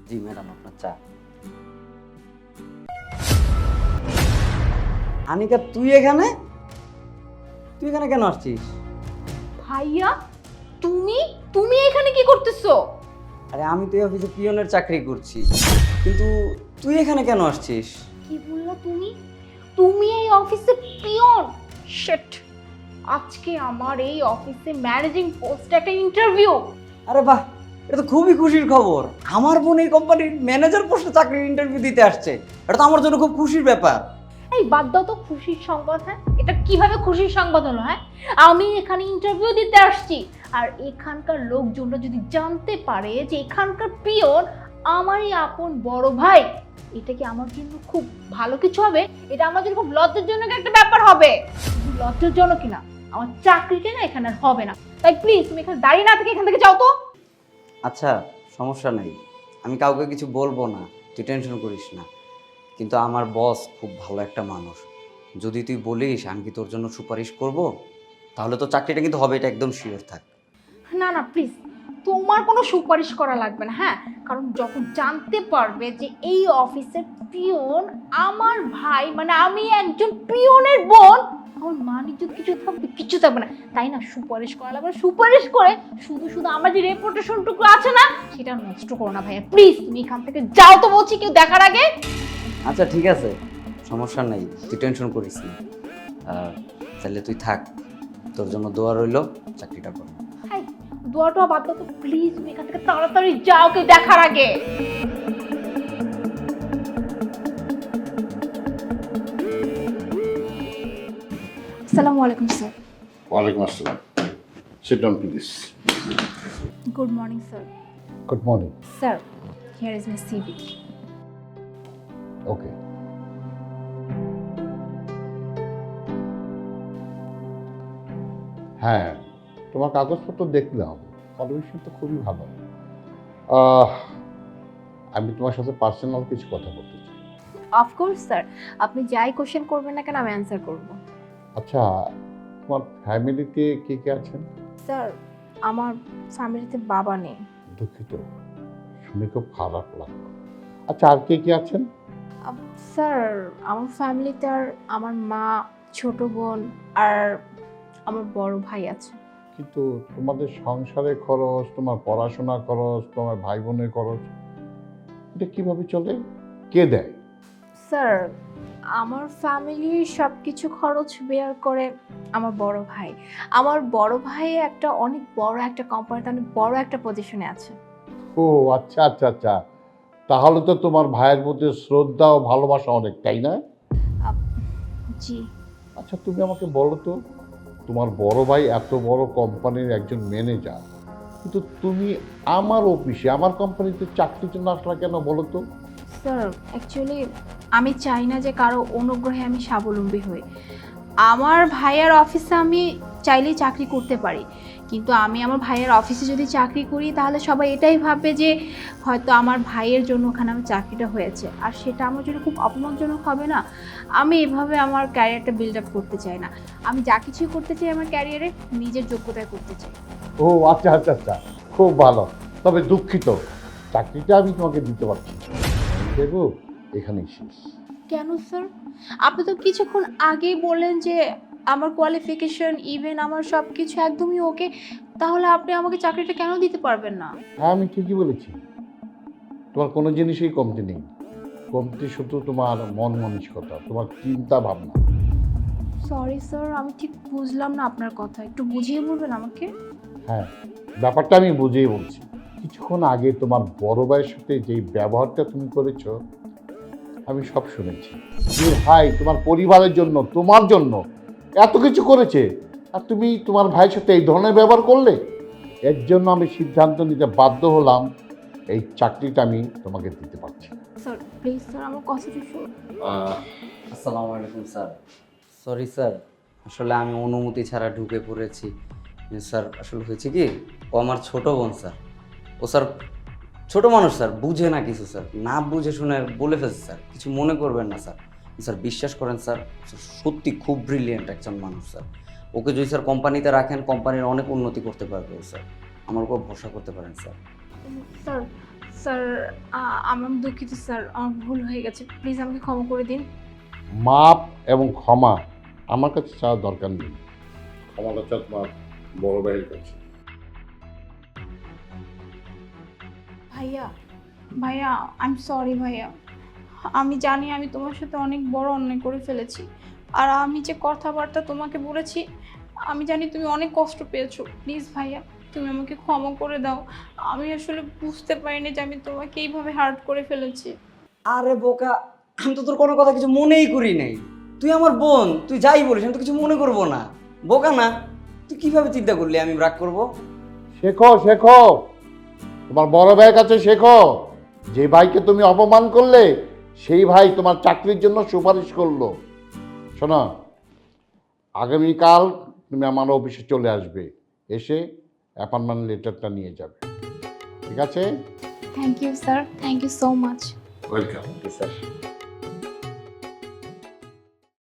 জি madam, আপনার চা। আনিকা, তুই এখানে কেন আসছিস? ভাইয়া, তুমি তুমি এখানে কি করতেছো? আরে আমি তো এই অফিসে পিয়নের চাকরি করছি, কিন্তু তুই এখানে কেন আসছিস? কি বললা তুমি? তুমি এই অফিসে পিয়ন? শিট! আজকে আমার এই অফিসে ম্যানেজিং পোস্টে একটা ইন্টারভিউ। আরে বাহ, এটা তো খুবই খুশির খবর। আমার বোন এই কোম্পানির ম্যানেজার পোস্টে চাকরির ইন্টারভিউ দিতে আসছে। এটা তো আমার জন্য খুব খুশির ব্যাপার। এই বাদ দাও তো খুশির সংবাদ। হ্যাঁ, এটা কিভাবে খুশির সংবাদ হলো? হ্যাঁ, আমি এখানে ইন্টারভিউ দিতে আসছি, আর এখানকার লোকজনরা যদি জানতে পারে যে এখানকার পিয়ন আমারই আপন বড় ভাই, এটা কি আমার জন্য খুব ভালো কিছু হবে? এটা আমার জন্য খুব লজ্জাজনক একটা ব্যাপার হবে। শুধু লজ্জাজনক কিনা, আমার চাকরিটা না এখানে আর হবে না। তাই প্লিজ তুমি এখানে দাঁড়িয়ে না থেকে এখান থেকে যাও তো। আচ্ছা, সমস্যা নেই, আমি কাউকে কিছু বলবো না, তুই টেনশন করিস না। কিন্তু আমার বস খুব ভালো একটা মানুষ। যদি তুই বলিস আমি কি তোর জন্য সুপারিশ করব, তাহলে তো চাকরিটা কিন্তু হবে, এটা একদম শিওর থাক। না না প্লিজ, তোমার কোনো সুপারিশ করা লাগবে না। হ্যাঁ, কারণ যখন জানতে পারবে যে এই অফিসের পিয়ন আমার ভাই, মানে আমি একজন পিয়নের বোন, আমার মান ইজ্জত কিছু থাকবে না। তাই না, সুপারিশ করা লাগবে না। সুপারিশ করে শুধু শুধু আমার যে রেপুটেশনটুকু আছে না, সেটা নষ্ট করো না ভাইয়া। প্লিজ তুমি এখান থেকে যাও তো বলছি, কেউ দেখার আগে। আচ্ছা ঠিক আছে, সমস্যা নেই, তুই টেনশন করিস না। তাহলে তুই থাক, তোর জন্য দোয়া রইলো, চাকরিটা কর। হাই, দোয়াটা বাদ দাও তো প্লিজ, তুমি এখান থেকে তাড়াতাড়ি যাও কেউ দেখার আগে। আসসালামু আলাইকুম স্যার। ওয়ালাইকুম আসসালাম। Sit down please. Good morning sir. Good morning. Sir, here is my CV. Okay. হ্যাঁ, তোমার কাগজপত্র দেখলাম, কোয়ালিফিকেশন তো খুবই ভালো। আহ, আমি তোমার সাথে পার্সোনাল কিছু কথা বলতে চাই। অফকোর্স স্যার, আপনি যাই কোশ্চেন করবেন না কেন আমি অ্যান্সার করব। আচ্ছা, তোমার ফ্যামিলিতে কে কে আছেন? স্যার, আমার ফ্যামিলিতে বাবা নেই। দুঃখিত, শুনে খুব খারাপ লাগলো। আচ্ছা, আর কে কে আছেন? স্যার, আমার ফ্যামিলিতে আর আমার মা, ছোট বোন আর আমার বড় ভাই আছে। কিন্তু তোমাদের সংসারের খরচ, তোমার পড়াশোনার খরচ, তোমার ভাই বোনের খরচ, এটা কিভাবে চলে? কে দেয়? স্যার, আমার ফ্যামিলির সব কিছু খরচ বেয়ার করে আমার বড় ভাই। আমার বড় ভাই একটা অনেক বড় একটা কোম্পানিতে অনেক বড় একটা পজিশনে আছে। ও আচ্ছা আচ্ছা আচ্ছা, তাহলে তো তোমার ভাইয়ের প্রতি শ্রদ্ধা ও ভালোবাসা অনেক, তাই না? জি। আচ্ছা, তুমি আমাকে বলো তো, তোমার বড় ভাই এত বড় কোম্পানির একজন ম্যানেজার, কিন্তু তুমি আমার অফিসে, আমার কোম্পানিতে চাকরির জন্য আসলা কেন বলো তো? স্যার, অ্যাকচুয়ালি আমি চাই না যে কারো অনুগ্রহে আমি স্বাবলম্বী হই। আমার ভাইয়ের অফিসে আমি চাইলেই চাকরি করতে পারি, কিন্তু আমি আমার ভাইয়ের অফিসে যদি চাকরি করি তাহলে সবাই এটাই ভাববে যে হয়তো আমার ভাইয়ের জন্য ওখানে আমার চাকরিটা হয়েছে, আর সেটা আমার জন্য খুব অপমানজনক হবে না? আমি এভাবে আমার ক্যারিয়ারটা বিল্ড আপ করতে চাই না। আমি যা কিছুই করতে চাই আমার ক্যারিয়ারে নিজের যোগ্যতায় করতে চাই। ও আচ্ছা আচ্ছা আচ্ছা, খুব ভালো। তবে দুঃখিত, চাকরিটা আমি তোমাকে দিতে পারছি না। দেবো, এখানেই শেষ। কেন স্যার? আপনি তো কিছুক্ষণ আগেই বললেন যে আমার কোয়ালিফিকেশন, ইভেন আমার সব কিছু একদমই ওকে, তাহলে আপনি আমাকে চাকরিটা কেন দিতে পারবেন না? হ্যাঁ, আমি ঠিকই বলেছি, তোমার কোনো জিনিসই কমতি নেই। কমতি শুধু তোমার মন মানসিকতা, তোমার চিন্তা ভাবনা। সরি স্যার, আমি ঠিক বুঝলাম না আপনার কথা, একটু বুঝিয়ে বলবেন আমাকে? হ্যাঁ, ব্যাপারটা আমি বুঝেই বলছি। কিছুক্ষণ আগে তোমার বড় ভাইয়ের সাথে যেই ব্যবহারটা তুমি করেছো, আমি সব শুনেছি। যে ভাই তোমার পরিবারের জন্য, তোমার জন্য এত কিছু করেছে, আর তুমি তোমার ভাইয়ের সাথে এই ধরনের ব্যবহার করলে। এর জন্য আমি সিদ্ধান্ত নিতে বাধ্য হলাম, এই চাকরিটা আমি তোমাকে দিতে পারছি না। স্যার প্লিজ স্যার, আমার কথাটা শুনুন। আসসালামু আলাইকুম স্যার। সরি স্যার, আসলে আমি অনুমতি ছাড়া ঢুকে পড়েছি। স্যার আসলে হয়েছে কি, ও আমার ছোট বোন স্যার। ও স্যার ছোট মানুষ স্যার, বুঝে না কিছু স্যার, না বুঝে শুনে বলে ফেলছে স্যার, কিছু মনে করবেন না স্যার। স্যার বিশ্বাস করেন স্যার, সত্যি খুব ব্রিলিয়েন্ট একজন মানুষ স্যার। ওকে যদি স্যার কোম্পানিতে রাখেন, কোম্পানির অনেক উন্নতি করতে পারবে ও স্যার, আমার উপর ভরসা করতে পারেন স্যার। স্যার স্যার আমি দুঃখিত স্যার, আমার ভুল হয়ে গেছে, প্লিজ আমাকে ক্ষমা করে দিন। মাপ এবং ক্ষমা আমার কাছে চাওয়ার দরকার নেই, ক্ষমাটা চাও তোমার বড় ভাইয়ের কাছে। ভাইয়া ভাইয়া আই এম সরি ভাইয়া, আমি জানি আমি তোমার সাথে অনেক বড় অন্যায় করে ফেলেছি। আর আমি যে কথাবার্তা তোমাকে বলেছি, আমি জানি তুমি অনেক কষ্ট পেয়েছো। প্লিজ ভাইয়া, তুমি আমাকে ক্ষমা করে দাও। আমি আসলে বুঝতে পারিনি যে আমি তোমাকে এইভাবে হার্ট করে ফেলেছি। আরে বোকা, আমি তো তোর কোনো কথা কিছু মনেই করি নাই। তুই আমার বোন, তুই যাই বলিস আমি তো কিছু মনে করবো না। বোকা না, তুই কিভাবে চিন্তা করলি আমি রাগ করবো? শেখো শেখো, তোমার বড় ভাইয়ের কাছে শেখো। যে ভাইকে তুমি অপমান করলে সেই ভাই তোমার চাকরির জন্য সুপারিশ করলো। শোনো, আগামীকাল তুমি আমার অফিসে চলে আসবে, এসে অ্যাপয়েন্টমেন্ট লেটারটা নিয়ে যাবে, ঠিক আছে? Thank you sir, thank you so much. Welcome. Sir